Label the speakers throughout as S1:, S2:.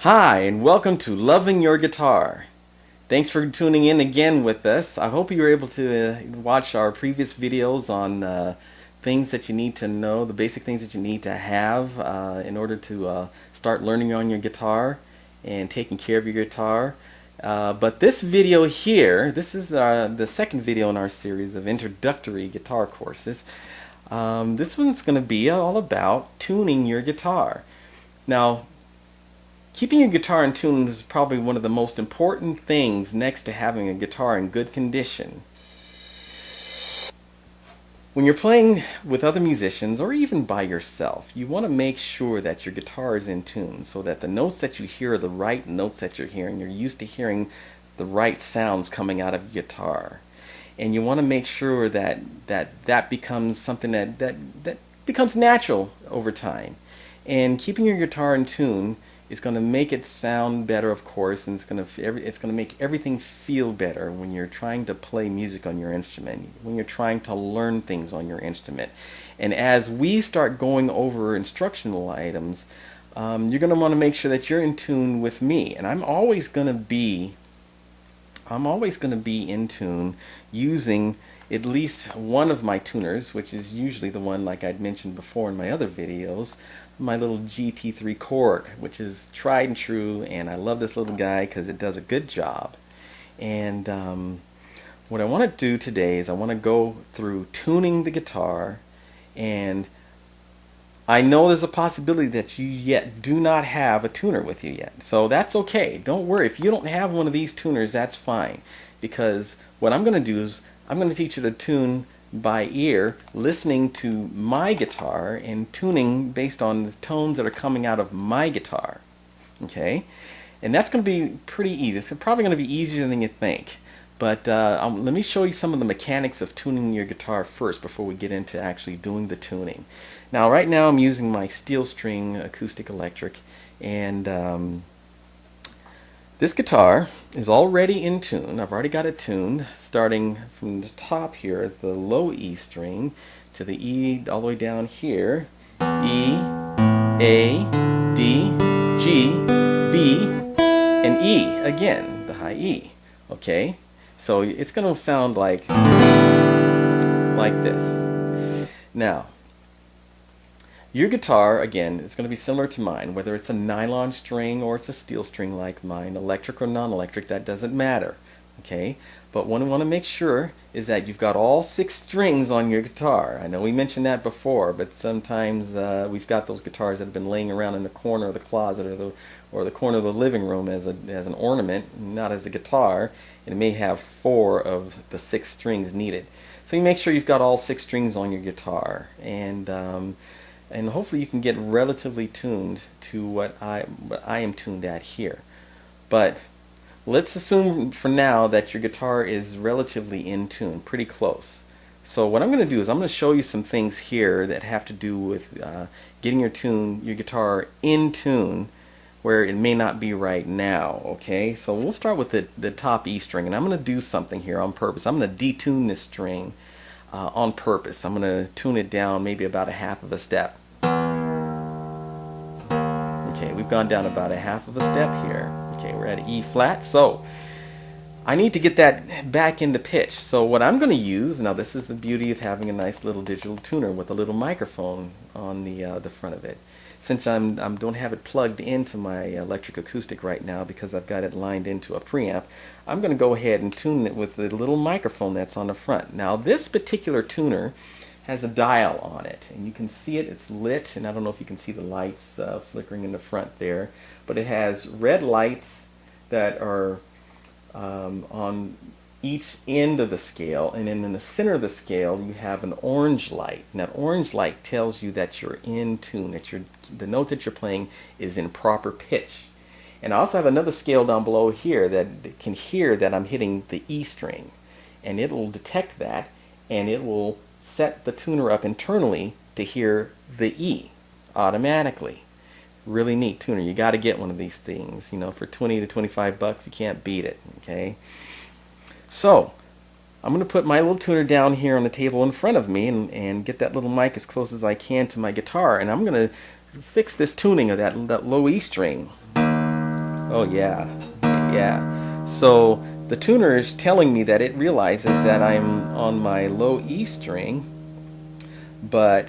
S1: Hi, and welcome to Loving Your Guitar. Thanks for tuning in again with us. I hope you were able to watch our previous videos on things that you need to know, the basic things that you need to have in order to start learning on your guitar and taking care of your guitar. But this video here, this is the second video in our series of introductory guitar courses. This one's going to be all about tuning your guitar. Now, keeping your guitar in tune is probably one of the most important things next to having a guitar in good condition. When you're playing with other musicians or even by yourself, you want to make sure that your guitar is in tune so that the notes that you hear are the right notes that you're hearing. You're used to hearing the right sounds coming out of your guitar. And you want to make sure that becomes something that becomes natural over time. And keeping your guitar in tune is going to make it sound better, of course, and it's going to make everything feel better when you're trying to play music on your instrument, when you're trying to learn things on your instrument. And as we start going over instructional items, you're going to want to make sure that you're in tune with me. And I'm always going to be in tune using at least one of my tuners, which is usually the one like I'd mentioned before in my other videos, my little GT3 Korg, which is tried and true, and I love this little guy because it does a good job. And what I want to do today is I want to go through tuning the guitar, and I know there's a possibility that you yet do not have a tuner with you yet. So that's okay. Don't worry. If you don't have one of these tuners, that's fine. Because what I'm going to do is I'm going to teach you to tune by ear, listening to my guitar and tuning based on the tones that are coming out of my guitar. Okay? And that's going to be pretty easy. It's probably going to be easier than you think. But let me show you some of the mechanics of tuning your guitar first before we get into actually doing the tuning. Now, right now I'm using my steel string acoustic electric, and this guitar is already in tune. I've already got it tuned, starting from the top here at the low E string to the E all the way down here. E, A, D, G, B, and E again, the high E. Okay? So it's going to sound like this. Now, your guitar, again, is going to be similar to mine, whether it's a nylon string or it's a steel string like mine, electric or non-electric, that doesn't matter. Okay? But what I want to make sure is that you've got all 6 strings on your guitar. I know we mentioned that before, but sometimes we've got those guitars that have been laying around in the corner of the closet or the corner of the living room as an ornament, not as a guitar, and it may have 4 of the 6 strings needed. So you make sure you've got all 6 strings on your guitar, and hopefully you can get relatively tuned to what I am tuned at here. But let's assume for now that your guitar is relatively in tune, pretty close. So what I'm going to do is I'm going to show you some things here that have to do with getting your guitar in tune where it may not be right now. Okay, so we'll start with the top E string, and I'm going to do something here on purpose. I'm going to detune this string on purpose. I'm going to tune it down maybe about a half of a step. Okay, we've gone down about a half of a step here. Okay, we're at E flat. So I need to get that back into pitch. So what I'm going to use, now this is the beauty of having a nice little digital tuner with a little microphone on the front of it. Since I don't have it plugged into my electric acoustic right now because I've got it lined into a preamp, I'm going to go ahead and tune it with the little microphone that's on the front. Now this particular tuner has a dial on it, and you can see it, it's lit, and I don't know if you can see the lights flickering in the front there, but it has red lights that are on each end of the scale, and then in the center of the scale you have an orange light. And that orange light tells you that you're in tune, that the note that you're playing is in proper pitch. And I also have another scale down below here that can hear that I'm hitting the E string, and it will detect that, and it will set the tuner up internally to hear the E automatically. Really neat tuner. You got to get one of these things. You know, for 20 to 25 bucks, you can't beat it. Okay. So I'm going to put my little tuner down here on the table in front of me and get that little mic as close as I can to my guitar, and I'm going to fix this tuning of that low E string. Oh yeah, yeah. So the tuner is telling me that it realizes that I'm on my low E string, but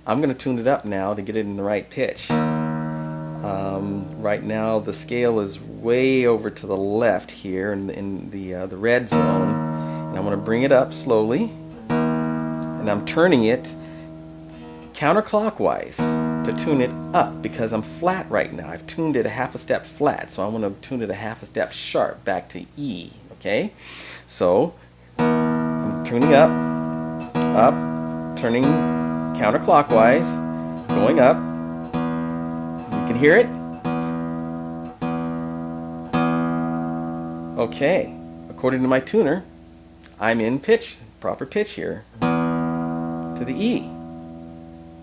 S1: I'm going to tune it up now to get it in the right pitch. Right now the scale is way over to the left here in the red zone, and I'm going to bring it up slowly, and I'm turning it counterclockwise to tune it up because I'm flat right now. I've tuned it a half a step flat, so I want to tune it a half a step sharp back to E. Okay, so I'm tuning up, turning counterclockwise, going up. You can hear it. Okay, according to my tuner, I'm in pitch, proper pitch here to the E.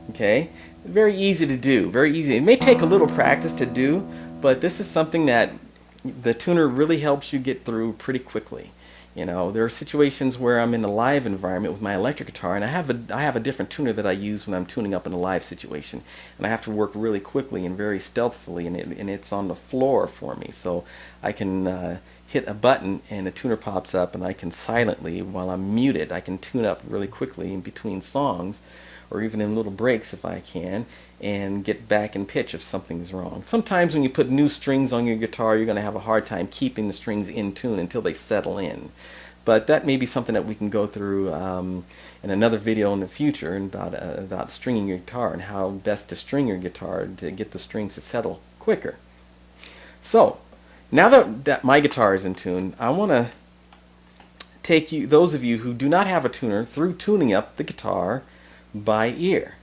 S1: Okay, very easy to do, very easy. It may take a little practice to do, but this is something that the tuner really helps you get through pretty quickly. You know, there are situations where I'm in a live environment with my electric guitar, and I have a different tuner that I use when I'm tuning up in a live situation, and I have to work really quickly and very stealthily, and it's on the floor for me, so I can hit a button and a tuner pops up, and I can silently, while I'm muted, I can tune up really quickly in between songs, or even in little breaks if I can, and get back in pitch if something's wrong. Sometimes when you put new strings on your guitar, you're going to have a hard time keeping the strings in tune until they settle in. But that may be something that we can go through in another video in the future about stringing your guitar and how best to string your guitar to get the strings to settle quicker. So, now that my guitar is in tune, I want to take you, those of you who do not have a tuner, through tuning up the guitar by ear,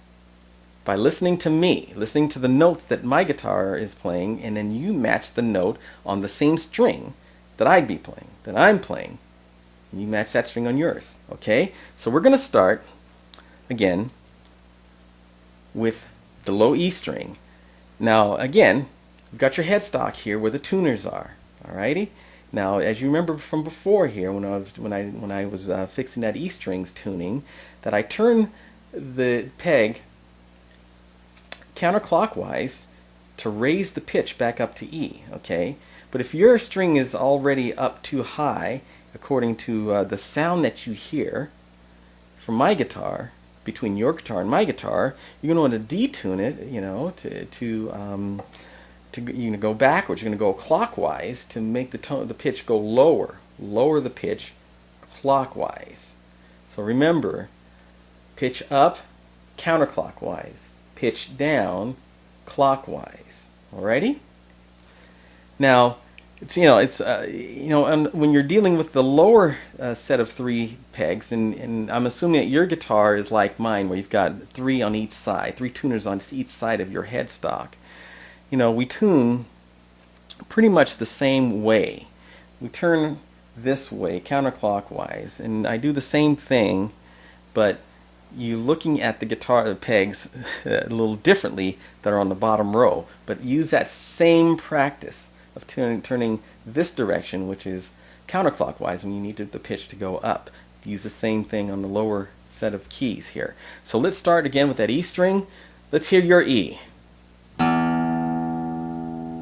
S1: by listening to me, listening to the notes that my guitar is playing, and then you match the note on the same string that I'd be playing, that I'm playing, and you match that string on yours. Okay, so we're going to start again with the low E string. Now again, you've got your headstock here where the tuners are. Alrighty. Now, as you remember from before here, when I was fixing that E strings tuning, that I turn the peg counterclockwise to raise the pitch back up to E. Okay, but if your string is already up too high, according to the sound that you hear from my guitar, between your guitar and my guitar, you're going to want to detune it, you know, to go backwards. You're going to go clockwise to make the pitch go lower. Lower the pitch clockwise. So remember, pitch up counterclockwise, pitch down clockwise. Alrighty? Now, when you're dealing with the lower set of 3 pegs, and I'm assuming that your guitar is like mine, where you've got 3 on each side, 3 tuners on each side of your headstock. You know, we tune pretty much the same way. We turn this way, counterclockwise, and I do the same thing, but you're looking at the guitar pegs a little differently that are on the bottom row, but use that same practice of turning this direction, which is counterclockwise, when you need the pitch to go up. Use the same thing on the lower set of keys here. So let's start again with that E string. Let's hear your E.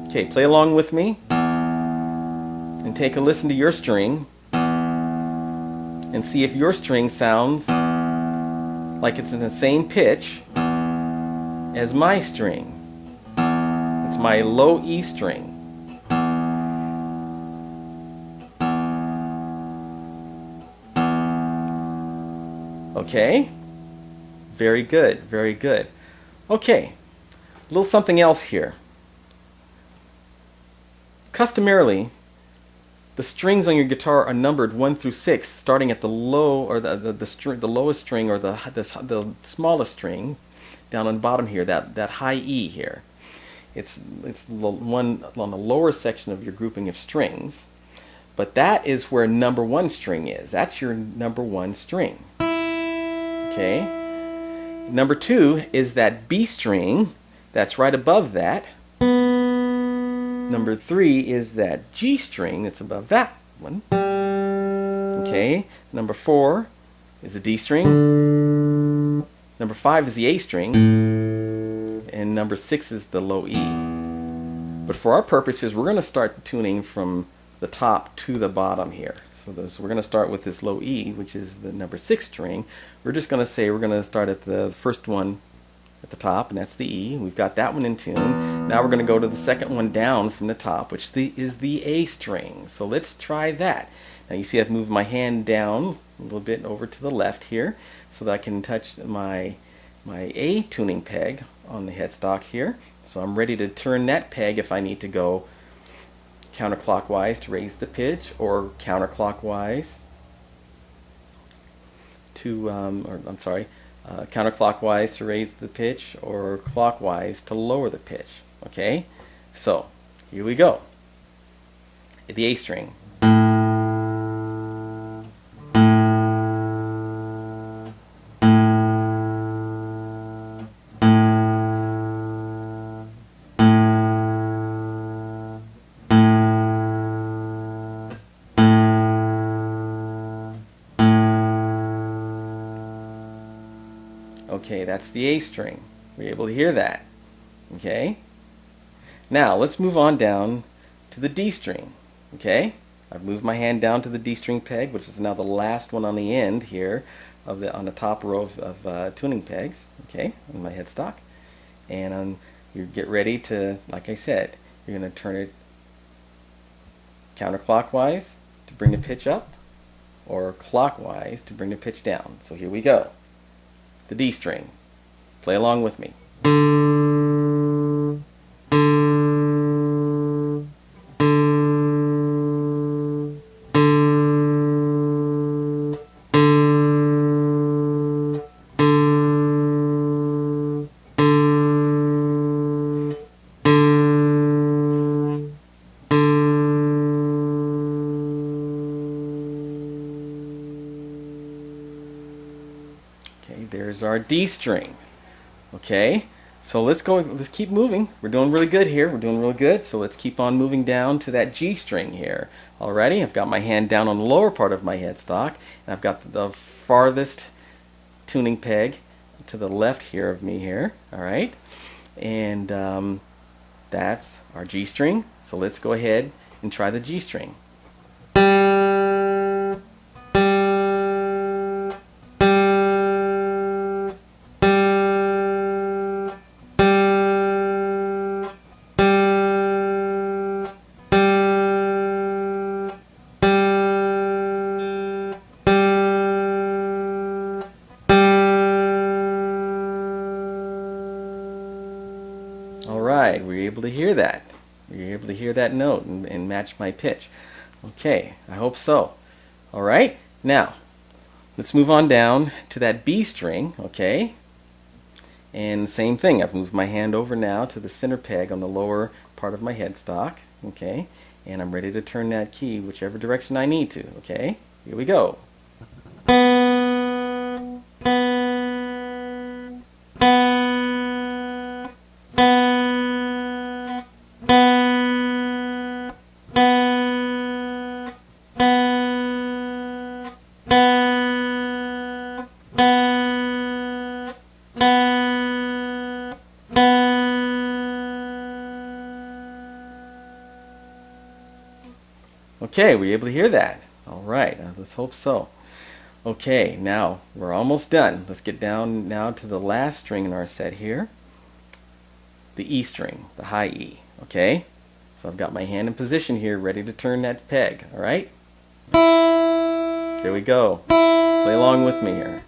S1: Okay, play along with me and take a listen to your string and see if your string sounds like it's in the same pitch as my string. It's my low E string. Okay? Very good, very good. Okay, a little something else here. Customarily, the strings on your guitar are numbered 1 through 6, starting at the low, or the lowest string, or the smallest string, down on the bottom here, that high E here. It's the one on the lower section of your grouping of strings, but that is where number 1 string is. That's your number 1 string. Okay. Number 2 is that B string that's right above that. Number 3 is that G string that's above that one. Okay. Number 4 is the D string. Number 5 is the A string. And number 6 is the low E. But for our purposes, we're going to start tuning from the top to the bottom here. So we're going to start with this low E, which is the number 6 string. We're just going to say we're going to start at the first one at the top, and that's the E. We've got that one in tune. Now we're going to go to the second one down from the top, which is the A string. So let's try that. Now you see I've moved my hand down a little bit over to the left here so that I can touch my A tuning peg on the headstock here. So I'm ready to turn that peg if I need to go counterclockwise to raise the pitch, or counterclockwise to, counterclockwise to raise the pitch, or clockwise to lower the pitch. Okay, so here we go. The A string. Okay, that's the A string. We're able to hear that. Okay? Now, let's move on down to the D string. Okay? I've moved my hand down to the D string peg, which is now the last one on the end here on the top row of tuning pegs. Okay, on my headstock. And you get ready to, like I said, you're going to turn it counterclockwise to bring the pitch up, or clockwise to bring the pitch down. So here we go. The D string. Play along with me. There's our D string. Okay, so let's keep moving. We're doing really good here. We're doing really good. So let's keep on moving down to that G string here. Alrighty, I've got my hand down on the lower part of my headstock, and I've got the farthest tuning peg to the left here of me here. Alright, and that's our G string. So let's go ahead and try the G string. Alright, were you able to hear that? Were you able to hear that note and match my pitch? Okay, I hope so. Alright, now let's move on down to that B string, okay? And same thing, I've moved my hand over now to the center peg on the lower part of my headstock, okay? And I'm ready to turn that key whichever direction I need to, okay? Here we go. Okay, were you able to hear that? Alright, let's hope so. Okay, now we're almost done. Let's get down now to the last string in our set here. The E string, the high E. Okay? So I've got my hand in position here, ready to turn that peg. Alright? There we go. Play along with me here.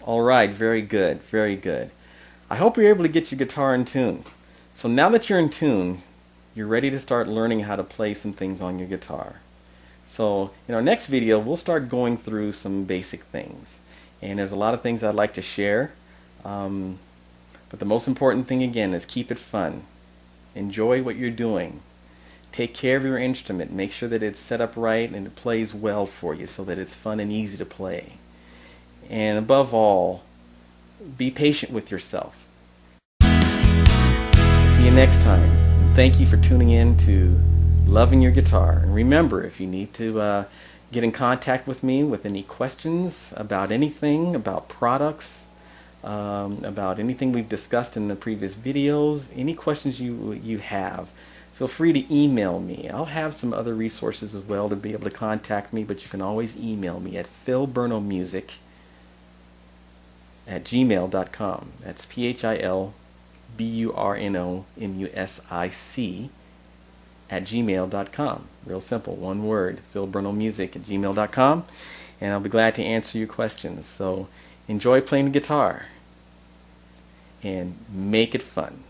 S1: Alright, very good, very good. I hope you're able to get your guitar in tune. So now that you're in tune, you're ready to start learning how to play some things on your guitar. So in our next video, we'll start going through some basic things. And there's a lot of things I'd like to share. But the most important thing again is keep it fun. Enjoy what you're doing. Take care of your instrument. Make sure that it's set up right and it plays well for you so that it's fun and easy to play. And above all, be patient with yourself. See you next time. And thank you for tuning in to Loving Your Guitar. And remember, if you need to get in contact with me with any questions about anything, about products, about anything we've discussed in the previous videos, any questions you have, feel free to email me. I'll have some other resources as well to be able to contact me, but you can always email me at philburnomusic@gmail.com. That's PHILBURNOMUSIC@gmail.com. Real simple, one word, philburnomusic@gmail.com, and I'll be glad to answer your questions. So enjoy playing the guitar and make it fun.